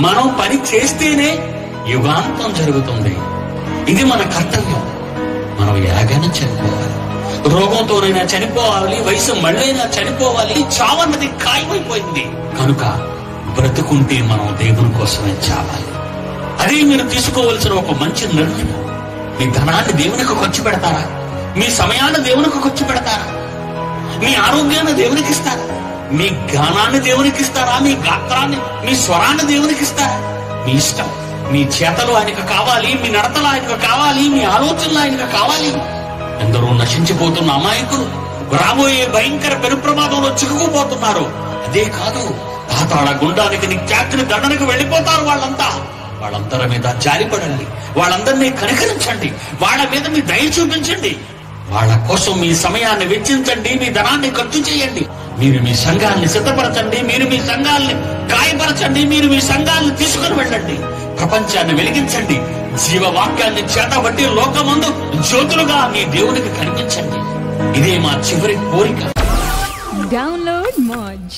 మనం పని చేస్తేనే యుగాంతం జరుగుతుంది. ఇది మన కర్తవ్యం. మనం ఎలాగైనా చనిపోవాలి, రోగంతోనైనా చనిపోవాలి, వయసు మళ్ళైనా చనిపోవాలి. చావన్నది ఖాయమైపోయింది కనుక బ్రతుకుంటే మనం దేవుని కోసమే చావాలి. అదే మీరు తీసుకోవలసిన ఒక మంచి నిర్ణయం. మీ ధనాన్ని దేవునికి ఖర్చు పెడతారా? మీ సమయాన్ని దేవునికి ఖర్చు పెడతారా? మీ ఆరోగ్యాన్ని దేవునికి ఇస్తారా? మీ గానాన్ని దేవునికి ఇస్తారా? మీ గాత్రాన్ని, మీ స్వరాన్ని దేవునికి ఇస్తారా? మీ ఇష్టం. మీ చేతలు ఆయనకు కావాలి, మీ నడతలు ఆయనకు కావాలి, మీ ఆలోచనలు ఆయనకు కావాలి. ఎందరో నశించిపోతున్న అమాయకులు రాబోయే భయంకర పెను ప్రమాదంలో చిక్కుకుపోతున్నారు. అదే కాదు, పాతాళ గుండానికి నిత్యాగ్ని దండనకు వెళ్ళిపోతారు. వాళ్ళందరి మీద జాలిపడండి, వాళ్ళందరినీ కనికరించండి, వాళ్ళ మీద మీ దయ చూపించండి. వాళ్ళ కోసం మీ సమయాన్ని వెచ్చించండి, మీ ధనాన్ని ఖర్చు చేయండి. మీరు మీ సంఘాన్ని సిద్ధపరచండి, మీరు మీ సంఘాన్ని గాయపరచండి, మీరు మీ సంఘాన్ని తీసుకుని వెళ్ళండి. ప్రపంచాన్ని వెలిగించండి. జీవవాక్యాన్ని చేతబట్టి లోకమందు జ్యోతులుగా మీ దేవునికి కనిపించండి. ఇదే మా చివరి కోరిక. డౌన్లోడ్ మోజ్.